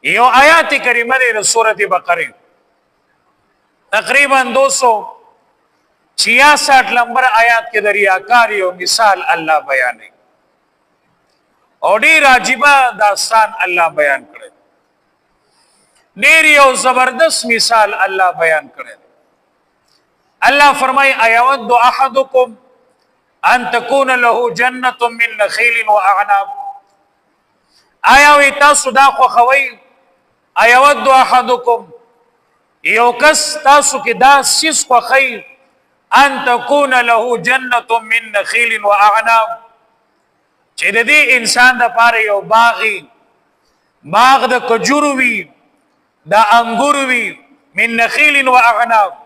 یو آیات کریمه د سورۃ بقره تقریبا 266 نمبر آیات کې د ریاکار یو مثال الله بیانوي او ډیر عجیب داستان الله بیان کړی ډیر یو زبردست مثال الله بیان کړی الله فرمای ایود احدکم ان تكون له جنة من نخيل واعناب آیا وی تاسو دا خو خوي ایود احدکم یو کس تاسو کې دا سیس خو خیر ان تكون له جنة من نخيل واعناب چې د دې انسان د پاره یو باغ د کجورو وی د انګورو وی من نخيل واعناب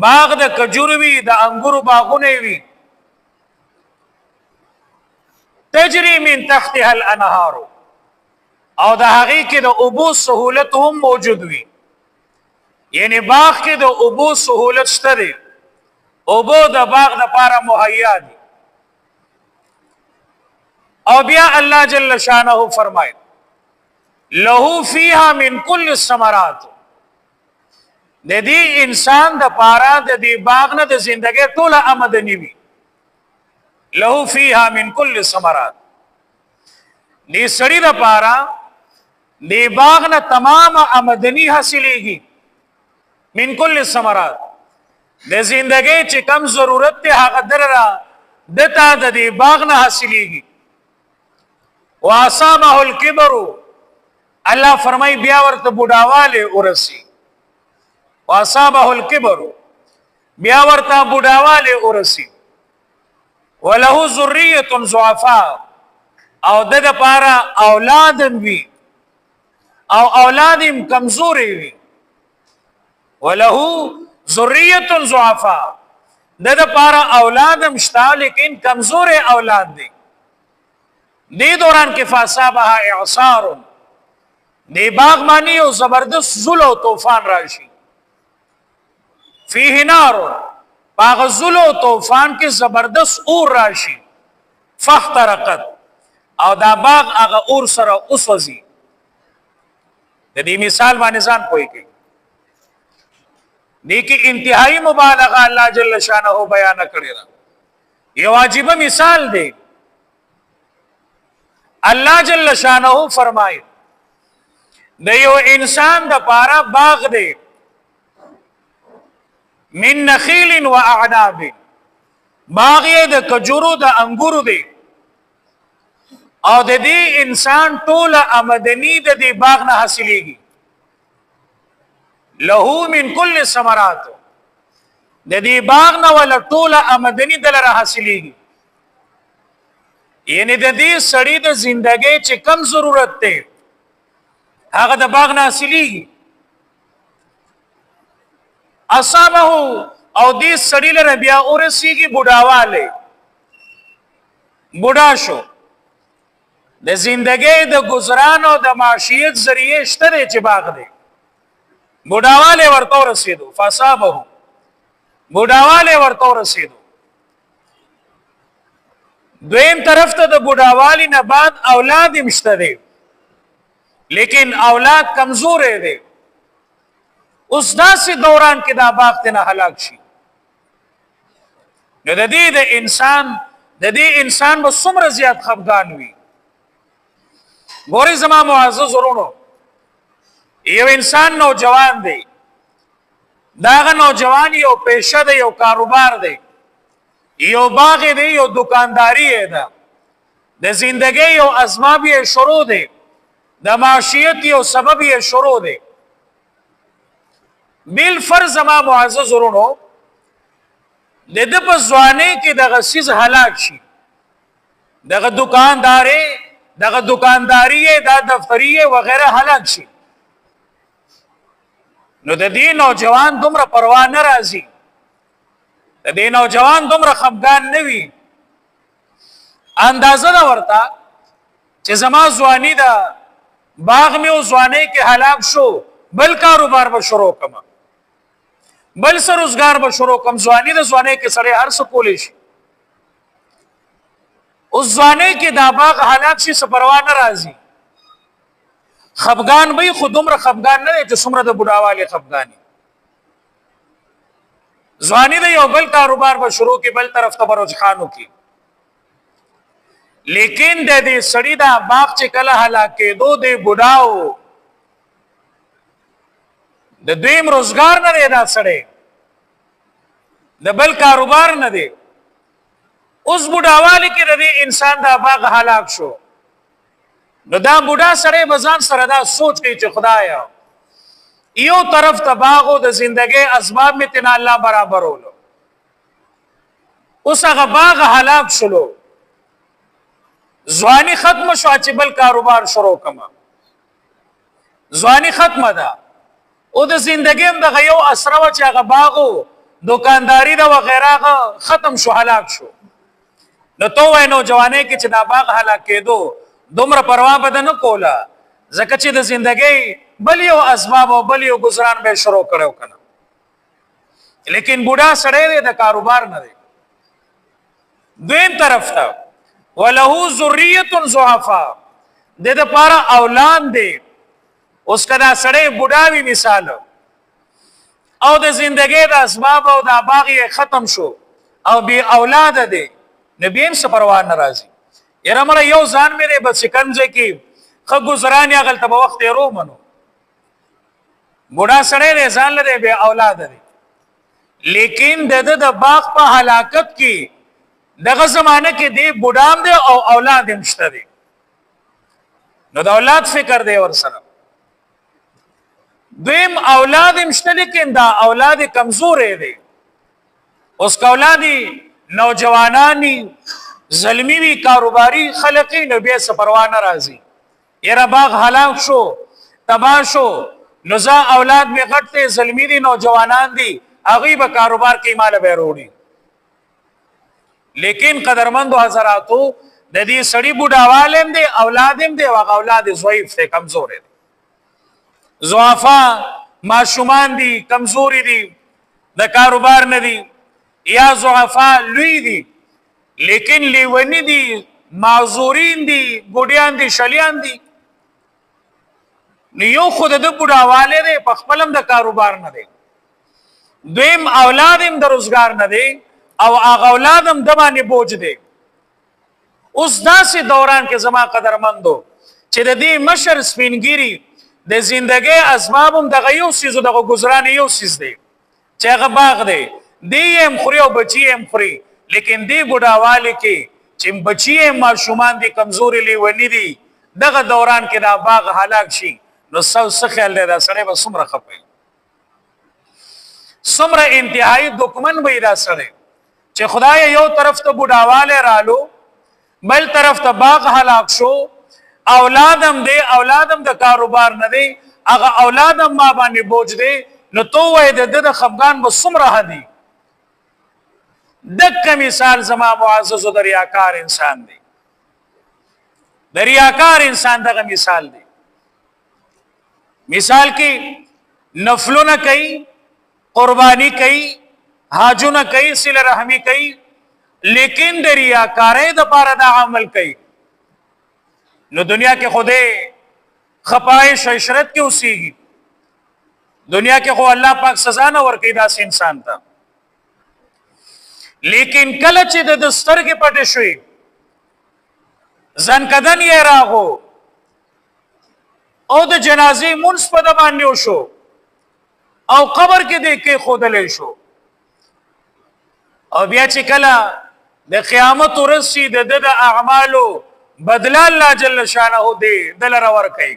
باغ د کجورو وی د انګورو باغونه وی تجري من تحتها الانهار او د هغه کې د ابو سہولت هم موجود وي یعنی باغ کې د ابو سہولت شته دي ابو د باغ د پاره مهیا دي او بیا الله جل شانه فرمایي له فيها من كل الثمرات د دې انسان د پاره د دې باغ نه د ژوندۍ ټوله آمدنی وي له فيها من كل الثمرات دې سړی د پاره دې باغ نه تمام آمدنی حاصلېږي من كل الثمرات د ژوندۍ چې کم ضرورت ته هغه درره دته د دې باغ نه حاصلېږي واصابه الكبر الله فرمای بیا ورته بډاواله ورسی واصابه الكبر بیا ورته بډاواله ورسی وله ذریه ضعفاء او د لپاره اولاد وی او اولادم کمزوري وي وله ذریه ضعفاء د لپاره اولادم شته لیکن کمزوري اولاد دي دې دوران کې فاصابها اعصار دې باغ مانی او زبردست زل او طوفان راشي فيه نار باغ زل او طوفان کې زبردست اور راشي فاحترقت او دا باغ هغه اور سره اوسوځي د دې مثال باندې ځان پوي کوي دې کې انتهایی مبالغه الله جل شانه بیان کړی را یو واجب مثال دی الله جل شانه فرمایي د یو انسان د پاره باغ دی من نخیل و اعناب باغ یې د کجورو د انګورو دی او د دې انسان ټول آمدنی د دې باغ نه حاصلېږي له من كل الثمرات د دې باغ نه ول ټول آمدنی دلته حاصلېږي یعنی د دې سړی د ژوندۍ چې کم ضرورت ته هغه د باغ نه حاصلېږي اصابه او دې سړی لره بیا ورسیږي بډاواله بډا شو د ژوندۍ د گزاران او د معیشت ذریعہ شته چې باغ دی بډاواله ورته رسیدو فاصابه بډاواله ورته رسیدو دویم طرف ته د بډاوالی نه بعد اولاد مشته دی لیکن اولاد کمزور دی اوس داسې دوران کې دا باغ ته نه هلاک شي نو د دې انسان به څومره زیات خفګان وي ګورې زما معزز ورونو یو انسان نوجوان دی داغه نوجوان یو پیشه دی یو کاروبار دی یو باغ دی یو دکانداری ده د زندګۍ یو اسباب یې شروع دی د معیشت یو سبب یې شروع دی بل فرض ما معزز ورونو د دې په ځواني کې دغه سیز هلاک شي دغه دکانداری دا دفتریه وغیرہ هلاک شي نو د دې نوجوان دومره پروا نه راځي د دې نوجوان دومره خفګان نه وي اندازه دا ورته چې زما ځواني دا باغ مې او ځواني کې هلاک شو بل کاروبار به شروع کما بل سر روزگار به شروع کم ځواني د ځواني کې سره هر څه کولی شي اوس ځواني کې دا باغ هلاک شي څه پروا نه راځي خفغان به خو دومره خفغان نه چې څومره د بډاوالي خفغانی ځواني د یو بل کاروبار به شروع کی بل طرف ته رجحانو کی لیکن د دې سړی دا باغ چې کله هلاکې دو د بډاو د دویم روزګار نه دی دا سړی د بل کاروبار نه دی اوس بډاوالی کې د انسان دا باغ هلاک شو نو دا بوډا سړی بزان سره دا سوچ کوي چې خدایا یو طرف ته باغو د زندګۍ اسباب می تنا الله برابرولو اوس هغه باغ هلاک شلو ځواني ختم شو چې بل کاروبار شروع کما ځواني ختمه ده او د زندګۍ هم د یو اسره چې هغه باغو دکانداری دا وغیرہ ختم شو هلاک شو نو تو وای نو جوانه کې چې دا باغ هلاک کېدو دومره پروا بده نه کوله ځکه چې د زندګۍ بل یو اسباب او بل یو گزاران به شروع کړو کنه لیکن بوډا سړی د کاروبار نه دی دویم طرف ته ولهو ذریه ضعفا د دې لپاره اولاد دی اوس کدا سړی بوډاوی مثال او د زندګۍ د اسباب او د باغ ختم شو او بی اولاد دی نبی هم سپروان ناراضي یره مړ یو ځان مې بس کنځه کې خو گزاران یا غلطه وخت یې رو منو بوډا سړی ځان لري بی اولاد دی لیکن د باغ په هلاکت کې دغه زمانه کې دی بوډام دی او اولاد هم شته دی نو د اولاد فکر دی ور سره دویم اولاد هم شته لیکن دا اولاد کمزور دی اوس کا اولادی نوجوانانی ظلمی وی کاروباری خلقی نبی سپروانه راضی یرا باغ هلاک شو تباہ شو نزا اولاد می غټه ظلمی دي نوجوانان دي اغي به کاروبار کې مال به وروړي لیکن قدرمندو حضراتو د دې سړی بوډاوالم دي اولادم دي واغ اولاد ضعیف ته کمزور دي ضعفا ماشومان دي کمزوري دي د کاروبار نه دي یا ضعفا لوی دي لیکن لیونی دي معذورین دي ګډیان دي شلیان دي نیو خود د بډاواله دي په خپلم د کاروبار نه دي دویم اولادم د روزګار نه دي او هغه اولادم د باندې بوج دي اوس داسې دوران کې زما قدرمندو چې د دې مشر سپینګيري د زندګۍ اسبابم د غيو سيزو د گزاران یو سيز دي چې هغه باغ دي دیم خوري او بچي هم خوري لیکن دی بډاواله کې چې بچي ماشومان دي کمزوري لیونی دي دغه دوران کې دا باغ هلاک شي نو څه خیال دی دا سړی به څومره خپي څومره انتهایی دښمن وي دا سړی چې خدای یو طرف ته بډاواله رالو بل طرف ته باغ هلاک شو اولادم دی اولادم د کاروبار نه دی هغه اولادم ما باندې بوج دی نو تو وای د خفغان به څومره هدي دک مثال زما معزز و دریاکار انسان دی دریاکار انسان دغه مثال دی مثال کې نفلونه کوي قربانی کوي حاجونه کوي صله رحمی کوي لیکن د ریاکارۍ د پاره دا عمل کوي نو دنیا کې خوده خپایش عشرت کې اوسېږي دنیا کې خو الله پاک سزا نه ورکړي داس انسان ته لیکن کله چې د سترګې پټې شوي ځنکدن یې راغو او د جنازې منځ په د باندې وشو او قبر کې دې کې خودلې شو او بیا چې کله د قیامت ورسي د اعمالو بدلا الله جل شانه دې دل را ور کوي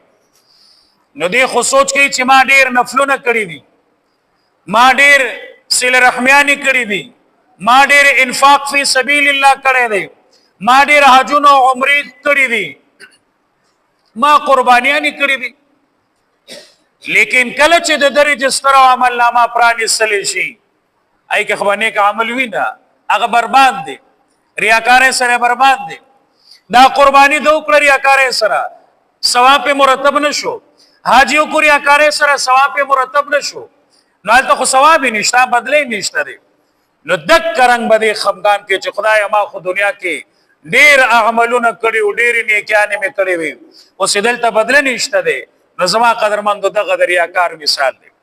نو دې خو سوچ کوي چې ما ډېر نفلونه کړی دي ما ډېر صله رحمیانی کړی دي ما ډېر انفاق فی سبیل الله کړی دی ما ډېر حجونه او عمرې کړی دي ما قربانیانی کړی دي لیکن کله چې د رجستر او عمل نامه پرانیستل شي ای که خو نیک عمل وینا هغه برباد دي ریاکار سره برباد دي دا قربانی دو کړ ریاکار سره ثواب مرتب نشو حاجیو کو ریاکار سره ثواب مرتب نشو نو ته خو ثواب نشته بدلې نشته دي نو دک کرنګ بده خفغان کې چې خدای ما خو دنیا کې ډیر اعمالونه کړي او ډیر نیکیانه مې کړي وي او سیدل ته بدل نشته دي نظما قدرمندو دغه دریاکار مثال دی